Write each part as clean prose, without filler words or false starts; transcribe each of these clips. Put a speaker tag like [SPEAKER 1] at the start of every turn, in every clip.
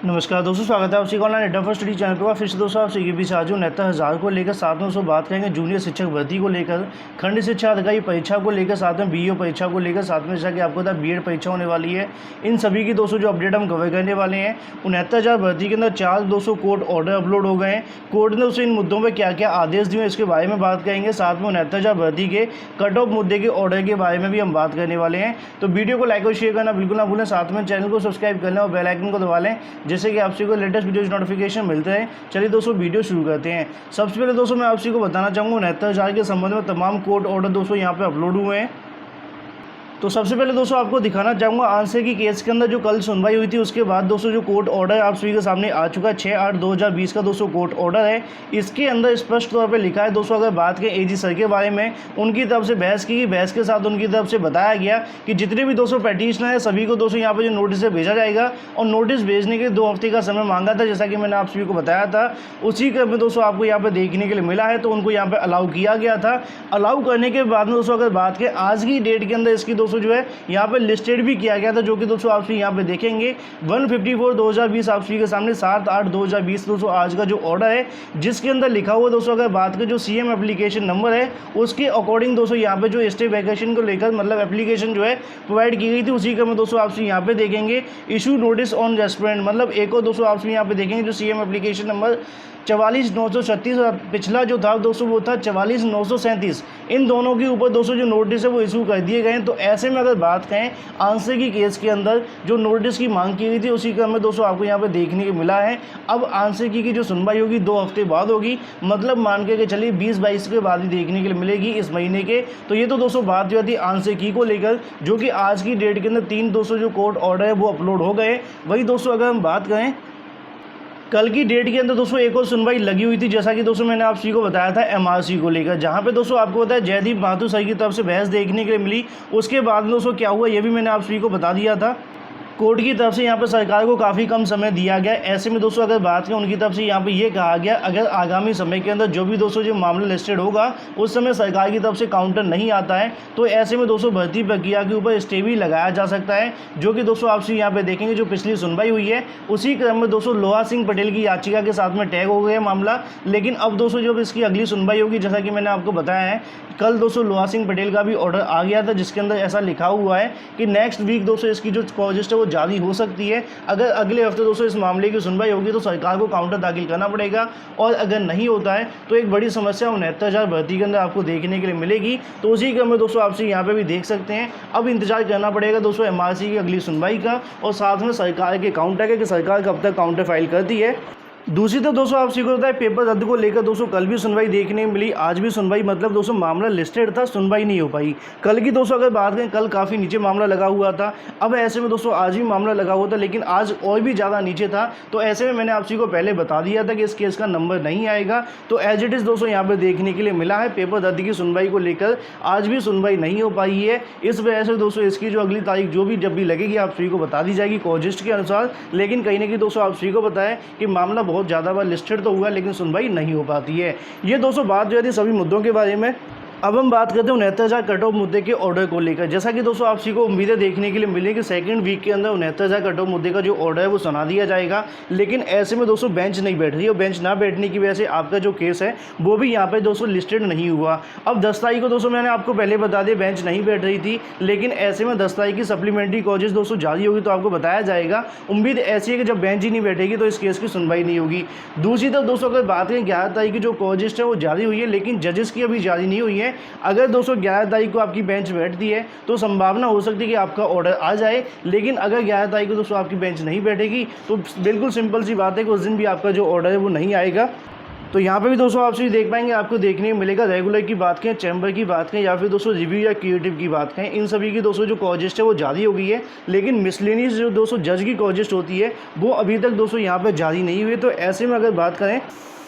[SPEAKER 1] नमस्कार दोस्तों, स्वागत है आपसी ऑनलाइन एडा फर्स्ट स्टडी चैनल पर। फिर से दोस्तों आपसे ये भी आज 69,000 को लेकर साथ में दोस्तों बात करेंगे जूनियर शिक्षक भर्ती को लेकर, खंड शिक्षा अधिकारी परीक्षा को लेकर, साथ में बीईओ परीक्षा को लेकर, साथ में जैसा कि आपको पता है बीएड परीक्षा होने वाली है। इन सभी की दोस्तों जो अपडेट हम कवर करने वाले हैं। 69,000 भर्ती के अंदर 4 200 कोर्ट ऑर्डर अपलोड हो गए हैं। कोर्ट ने दोस्तों इन मुद्दों पर क्या क्या आदेश दिए इसके बारे में बात करेंगे। साथ में 69,000 भर्ती के कट ऑफ मुद्दे के ऑर्डर के बारे में भी हम बात करने वाले हैं। तो वीडियो को लाइक और शेयर करना बिल्कुल ना भूलें, साथ में चैनल को सब्सक्राइब कर लें और बेल आइकन को दबा लें, जैसे कि आपसे को लेटेस्ट वीडियोज नोटिफिकेशन मिलते हैं। चलिए दोस्तों वीडियो शुरू करते हैं। सबसे पहले दोस्तों मैं आपसी को बताना चाहूँगा 69,000 के संबंध में तमाम कोर्ट ऑर्डर दोस्तों यहाँ पे अपलोड हुए हैं। तो सबसे पहले दोस्तों आपको दिखाना चाहूँगा आंसर की केस के अंदर जो कल सुनवाई हुई थी, उसके बाद दोस्तों जो कोर्ट ऑर्डर आप सभी के सामने आ चुका है 6/8/2020 का दोस्तों कोर्ट ऑर्डर है। इसके अंदर स्पष्ट तौर पे लिखा है दोस्तों, अगर बात करें एजी सर के बारे में, उनकी तरफ से बहस की गई, बहस के साथ उनकी तरफ से बताया गया कि जितने भी दोस्तों पेटिशनर है सभी को दोस्तों यहाँ पर जो नोटिस भेजा जाएगा, और नोटिस भेजने के 2 हफ्ते का समय मांगा था, जैसा कि मैंने आप सभी को बताया था। उसी क्रम में दोस्तों आपको यहाँ पर देखने के लिए मिला है, तो उनको यहाँ पर अलाउ किया गया था। अलाउ करने के बाद में दोस्तों अगर बात करें आज की डेट के अंदर इसकी दोस्तों जो है यहाँ पे लिस्टेड भी किया गया था, जो कि दोस्तों आप यहाँ पे देखेंगे 154/2020 आप सभी के सामने 7/8/2020 दोस्तों आज का जो ऑर्डर है, जिसके अंदर लिखा हुआ दोस्तों अगर बात करें जो सीएम एप्लीकेशन नंबर है उसके अकॉर्डिंग दोस्तों यहाँ पे जो स्टे वैकेशन को लेकर मतलब एप्लीकेशन जो है प्रोवाइड की गई थी, उसी का में दोस्तों आप यहाँ पे देखेंगे इशू नोटिस ऑन रेस्टोरेंट, मतलब एक और दोस्तों आप यहाँ पे देखेंगे जो सीएम एप्लीकेशन नंबर 44,936 और पिछला जो था दोस्तों वो था 44,937। इन दोनों के ऊपर दोस्तों जो नोटिस है वो इशू कर दिए गए हैं। तो ऐसे में अगर बात करें आंसर की केस के अंदर जो नोटिस की मांग की गई थी, उसी क्रम में दोस्तों आपको यहाँ पे देखने को मिला है। अब आंसर की जो सुनवाई होगी 2 हफ्ते बाद होगी, मतलब मान के चलिए 20-22 के बाद ही देखने के लिए मिलेगी इस महीने के। तो ये तो दोस्तों बात जो थी आंसर की को लेकर, जो कि आज की डेट के अंदर 3 दोस्तों जो कोर्ट ऑर्डर है वो अपलोड हो गए। वही दोस्तों अगर हम बात करें कल की डेट के अंदर दोस्तों एक और सुनवाई लगी हुई थी, जैसा कि दोस्तों मैंने आप सभी को बताया था एमआरसी को लेकर, जहां पे दोस्तों आपको पता है जयदीप माथुर सर की तरफ से बहस देखने के लिए मिली। उसके बाद दोस्तों क्या हुआ ये भी मैंने आप सभी को बता दिया था। कोर्ट की तरफ से यहाँ पर सरकार को काफ़ी कम समय दिया गया। ऐसे में दोस्तों अगर बात करें उनकी तरफ से यहाँ पे ये कहा गया अगर आगामी समय के अंदर जो भी दोस्तों जो मामला लिस्टेड होगा उस समय सरकार की तरफ से काउंटर नहीं आता है, तो ऐसे में दोस्तों भर्ती प्रक्रिया के ऊपर स्टे भी लगाया जा सकता है, जो कि दोस्तों आपसे यहाँ पे देखेंगे जो पिछली सुनवाई हुई है उसी क्रम में दोस्तों लोहा सिंह पटेल की याचिका के साथ में टैग हो गया मामला। लेकिन अब दोस्तों जब इसकी अगली सुनवाई होगी, जैसा कि मैंने आपको बताया है, कल दोस्तों लोहा सिंह पटेल का भी ऑर्डर आ गया था, जिसके अंदर ऐसा लिखा हुआ है कि नेक्स्ट वीक दोस्तों इसकी जो कॉजेस्ट है वो जारी हो सकती है। अगर अगले हफ्ते दोस्तों इस मामले की सुनवाई होगी तो सरकार को काउंटर दाखिल करना पड़ेगा, और अगर नहीं होता है तो एक बड़ी समस्या 69,000 भर्ती के अंदर आपको देखने के लिए मिलेगी। तो उसी क्रम में दोस्तों आपसे यहाँ पे भी देख सकते हैं अब इंतजार करना पड़ेगा दोस्तों एमआरसी की अगली सुनवाई का, और साथ में सरकार के काउंटर का कि सरकार कब तक काउंटर फाइल करती है। दूसरी तरफ दोस्तों आप सीखो होता है पेपर रद्द को लेकर दोस्तों कल भी सुनवाई देखने को मिली, आज भी सुनवाई, मतलब दोस्तों मामला लिस्टेड था, सुनवाई नहीं हो पाई। कल की दोस्तों अगर बात करें कल काफ़ी नीचे मामला लगा हुआ था, अब ऐसे में दोस्तों आज भी मामला लगा हुआ था, लेकिन आज और भी ज़्यादा नीचे था। तो ऐसे में मैंने आप को पहले बता दिया था कि इस केस का नंबर नहीं आएगा। तो एज इट इज़ दोस्तों यहाँ पर देखने के लिए मिला है पेपर रद्द की सुनवाई को लेकर आज भी सुनवाई नहीं हो पाई है। इस वजह से दोस्तों इसकी जो अगली तारीख जो भी जब भी लगेगी आप सभी को बता दी जाएगी कॉजेस्ट के अनुसार। लेकिन कहीं ना कहीं दोस्तों आप सभी को पता है कि मामला बहुत ज़्यादा बार लिस्टेड तो हुआ लेकिन सुनवाई नहीं हो पाती है। ये दोस्तों बात जो है सभी मुद्दों के बारे में। अब हम बात करते हैं 69,000 कट ऑफ मुद्दे के ऑर्डर को लेकर। जैसा कि दोस्तों आप सभी को उम्मीदें देखने के लिए मिली कि सेकंड वीक के अंदर 69,000 कट ऑफ मुद्दे का जो ऑर्डर है वो सुना दिया जाएगा। लेकिन ऐसे में दोस्तों बेंच नहीं बैठ रही, और बेंच ना बैठने की वजह से आपका जो केस है वो भी यहाँ पर दोस्तों लिस्टेड नहीं हुआ। अब 10 तारीख को दोस्तों मैंने आपको पहले बता दिया बेंच नहीं बैठ रही थी, लेकिन ऐसे में 10 तारीख की सप्लीमेंट्री कॉजेस दोस्तों जारी होगी तो आपको बताया जाएगा। उम्मीद ऐसी है कि जब बेंच ही नहीं बैठेगी तो इस केस की सुनवाई नहीं होगी। दूसरी तरफ दोस्तों अगर बात करें 11 तारीख की जो कॉजेस्ट है वो जारी हुई है, लेकिन जजेस की अभी जारी नहीं हुई है। अगर दोस्तों 11 तारीख को आपकी बेंच बैठती है तो संभावना हो सकती है कि आपका ऑर्डर आ जाए। लेकिन अगर 11 तारीख को दोस्तों आपकी बेंच नहीं बैठेगी तो बिल्कुल सिंपल सी बात है कि उस दिन भी आपका जो ऑर्डर है वो नहीं आएगा। तो यहाँ पे भी दोस्तों आप सभी देख पाएंगे, आपको देखने को मिलेगा रेगुलर की बात करें, चैम्बर की बात करें, या फिर दोस्तों रिव्यू या क्रिएटिव की बात करें, इन सभी की दोस्तों जो कॉजेस्ट है वो जारी हो गई है। लेकिन मिसलेनियस जो दोस्तों जज की कॉजेस्ट होती है वो अभी तक दोस्तों यहाँ पर जारी नहीं हुई। तो ऐसे में अगर बात करें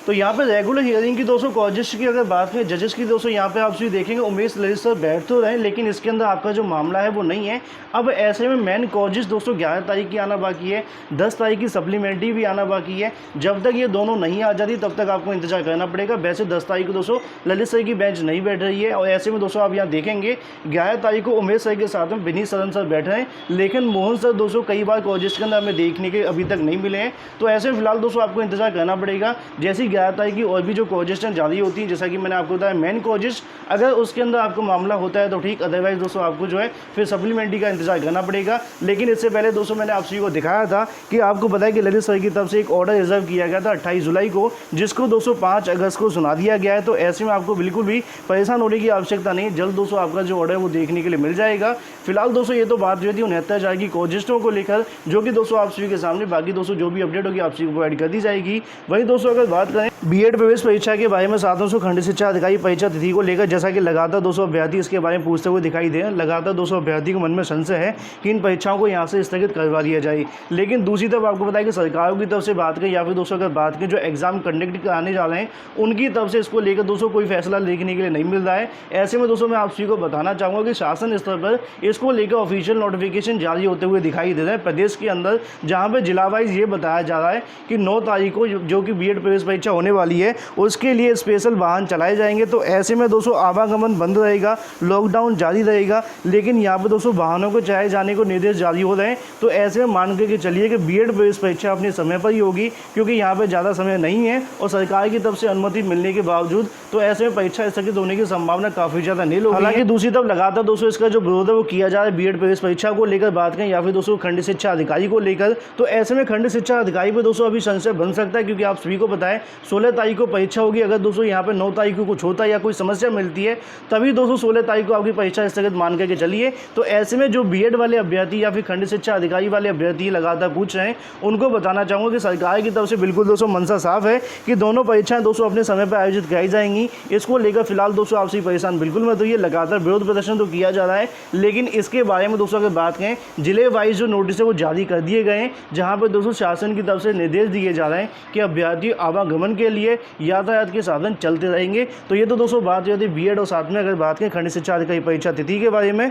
[SPEAKER 1] तो यहाँ पे रेगुलर हियरिंग की दोस्तों कॉजेस की अगर बात करें जजेस की दोस्तों यहाँ पे आप सभी देखेंगे उमेश ललित सर बैठ तो रहे हैं, लेकिन इसके अंदर आपका जो मामला है वो नहीं है। अब ऐसे में मेन कॉजेस दोस्तों 11 तारीख की आना बाकी है, 10 तारीख की सप्लीमेंट्री भी आना बाकी है। जब तक ये दोनों नहीं आ जाती तब तक आपको इंतजार करना पड़ेगा। वैसे 10 तारीख को दोस्तों ललित सर की बेंच नहीं बैठ रही है, और ऐसे में दोस्तों आप यहाँ देखेंगे 11 तारीख को उमेश सर के साथ में विनीत सरन सर बैठ रहे हैं, लेकिन मोहन सर दोस्तों कई बार कॉजेस के अंदर हमें देखने के अभी तक नहीं मिले हैं। तो ऐसे में फिलहाल दोस्तों आपको इंतजार करना पड़ेगा। जैसे ही 11 तारीख की और भी जो कॉजेस्टें जारी होती हैं, जैसा कि मैंने आपको बताया मेन कॉजेस, अगर उसके अंदर आपको मामला होता है तो ठीक, अदरवाइज दोस्तों आपको जो है फिर सप्लीमेंट्री का इंतजार करना पड़ेगा। लेकिन इससे पहले दोस्तों मैंने आप सभी को दिखाया था कि आपको पता है कि ललित सर की तरफ से एक ऑर्डर रिजर्व किया गया था 28 जुलाई को, जिसको दोस्तों 5 अगस्त को सुना दिया गया है। तो ऐसे में आपको बिल्कुल भी परेशान होने की आवश्यकता नहीं, जल्द दोस्तों आपका जो ऑर्डर है वो देखने के लिए मिल जाएगा। फिलहाल दोस्तों ये तो बात जो थी 69,000 की कॉजेस्टों को लेकर, जो कि दोस्तों आप सभी के सामने, बाकी दोस्तों जो भी अपडेट होगी आप सभी को प्रोवाइड कर दी जाएगी। वहीं दोस्तों अगर बात करें बीएड प्रवेश परीक्षा के बारे में 700 खंड शिक्षा अधिकारी परीक्षा तिथि को लेकर, जैसा कि लगातार 200 अभ्यर्थी इसके बारे में पूछते हुए दिखाई दे, लगातार 200 अभ्यर्थी के मन में संशय है कि इन परीक्षाओं को यहाँ से स्थगित करवा दिया जाए। लेकिन दूसरी तरफ आपको बताया कि सरकारों की तरफ से बात करें या फिर दोस्तों अगर बात करें जो एग्जाम कंडक्ट कराने जा रहे हैं उनकी तरफ से इसको लेकर दोस्तों कोई फैसला देखने के लिए नहीं मिल रहा है। ऐसे में दोस्तों मैं आप सभी को बताना चाहूँगा कि शासन स्तर पर इसको लेकर ऑफिशियल नोटिफिकेशन जारी होते हुए दिखाई दे रहे हैं प्रदेश के अंदर, जहाँ पर जिला वाइज ये बताया जा रहा है कि 9 तारीख को जो कि बीएड प्रवेश परीक्षा होने वाली है उसके लिए स्पेशल वाहन चलाए जाएंगे। तो ऐसे में दोस्तों आवागमन बंद रहेगा, लॉकडाउन जारी रहेगा, लेकिन यहाँ पर दोस्तों वाहनों को चलाए जाने को निर्देश जारी हो रहे हैं। तो ऐसे में मान के चलिए कि बीएड प्रवेश परीक्षा अपने समय पर ही होगी, क्योंकि यहाँ पर ज़्यादा समय नहीं है और सरकार की तरफ से अनुमति मिलने के बावजूद तो ऐसे में परीक्षा स्थगित होने की संभावना काफ़ी ज़्यादा नहीं होगी। हालांकि दूसरी तरफ लगातार दोस्तों इसका जो विरोध है वो किया जा रहा है बीएड प्रवेश परीक्षा को लेकर बात करें या फिर दोस्तों खंड शिक्षा अधिकारी को लेकर। तो ऐसे में खंड शिक्षा अधिकारी पर दोस्तों अभी संशय बन सकता है, क्योंकि आप सभी को पता है 16 तारीख को परीक्षा होगी। अगर दोस्तों यहाँ पे 9 तारीख को कुछ होता है या कोई समस्या मिलती है तभी दोस्तों 16 तारीख को आपकी परीक्षा स्थगित मान करके चलिए। तो ऐसे में जो बीएड वाले अभ्यर्थी या फिर खंड शिक्षा अधिकारी वाले अभ्यर्थी लगातार पूछ रहे हैं उनको बताना चाहूँगा कि सरकार की तरफ से बिल्कुल दोस्तों मंशा साफ है कि दोनों परीक्षाएं दोस्तों अपने समय पर आयोजित कराई जाएंगी। इसको लेकर फिलहाल दोस्तों आपसे परेशान बिल्कुल मत होइए। लगातार विरोध प्रदर्शन तो किया जा रहा है, लेकिन इसके बारे में दोस्तों अगर बात करें जिले वाइज जो नोटिस है वो जारी कर दिए गए हैं, जहाँ पर दोस्तों शासन की तरफ से निर्देश दिए जा रहे हैं कि अभ्यर्थी आवागमन के लिए यातायात के साधन चलते रहेंगे। तो ये तो दोस्तों बात होती है बीएड और साथ में अगर बात करें खंड शिक्षा अधिकारी परीक्षा तिथि के बारे में।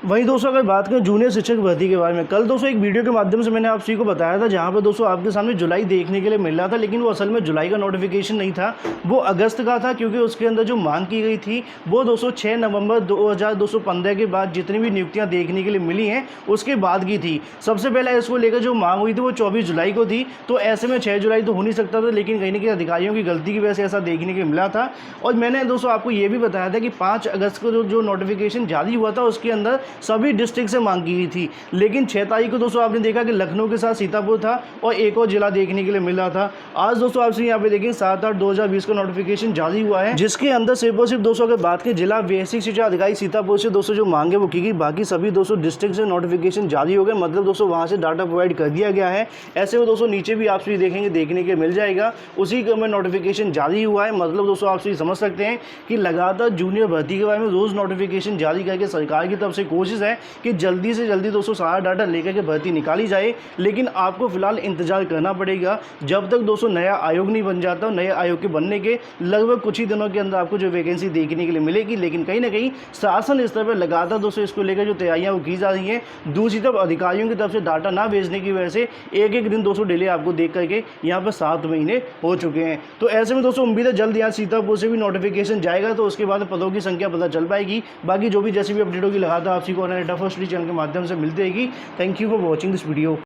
[SPEAKER 1] वहीं दोस्तों अगर बात करें जूनियर शिक्षक भर्ती के बारे में, कल दोस्तों एक वीडियो के माध्यम से मैंने आप सभी को बताया था, जहां पर दोस्तों आपके सामने जुलाई देखने के लिए मिल रहा था, लेकिन वो असल में जुलाई का नोटिफिकेशन नहीं था, वो अगस्त का था, क्योंकि उसके अंदर जो मांग की गई थी वो दोस्तों 6 नवंबर 2015 के बाद जितनी भी नियुक्तियाँ देखने के लिए मिली हैं उसके बाद की थी। सबसे पहले इसको लेकर जो मांग हुई थी वो 24 जुलाई को थी। तो ऐसे में 6 जुलाई तो हो नहीं सकता था, लेकिन कहीं ना कहीं अधिकारियों की गलती की वजह से ऐसा देखने के मिला था। और मैंने दोस्तों आपको ये भी बताया था कि 5 अगस्त को जो नोटिफिकेशन जारी हुआ था उसके अंदर सभी डिस्ट्रिक्ट से मांग की गई थी, लेकिन 6 तारीख को दोस्तों आपने देखा कि लखनऊ के साथ सीतापुर था और एक और जिला देखने के लिए मिल रहा था। आज दोस्तों आपसे यहाँ पे देखें 7/8/2020 का नोटिफिकेशन जारी हुआ है, जिसके अंदर सिर्फ और सिर्फ दोस्तों अगर बात करें जिला बेसिक शिक्षा अधिकारी सीतापुर से दोस्तों जो मांगे वो की गई, बाकी सभी दोस्तों डिस्ट्रिक्ट से नोटिफिकेशन जारी हो गए, मतलब दोस्तों वहाँ से डाटा प्रोवाइड कर दिया गया है। ऐसे में दोस्तों नीचे भी आप सभी देखेंगे देखने के मिल जाएगा, उसी में नोटिफिकेशन जारी हुआ है। मतलब दोस्तों आप सभी समझ सकते हैं कि लगातार जूनियर भर्ती के बारे में रोज़ नोटिफिकेशन जारी करके सरकार की तरफ से कोशिश है कि जल्दी से जल्दी दोस्तों सारा डाटा लेकर के भर्ती निकाली जाए। लेकिन आपको फिलहाल इंतजार करना पड़ेगा जब तक दोस्तों नया आयोग नहीं बन जाता। नए आयोग के बनने के लगभग कुछ ही दिनों के अंदर आपको जो वैकेंसी देखने के लिए मिलेगी, लेकिन कहीं ना कहीं शासन स्तर पर लगातार दोस्तों इसको लेकर जो तैयारियां वो की जा रही हैं। दूसरी तरफ अधिकारियों की तरफ से डाटा ना भेजने की वजह से एक एक दिन दोस्तों डिले आपको देख करके यहाँ पर 7 महीने हो चुके हैं। तो ऐसे में दोस्तों उम्मीद है जल्द यहाँ सीतापुर से भी नोटिफिकेशन जाएगा, तो उसके बाद पदों की संख्या पता चल पाएगी। बाकी जो भी जैसी भी अपडेट होगी लगातार आपसी को डेटा फर्स्ट चैनल के माध्यम से मिलती रहेगी। Thank you for watching this video.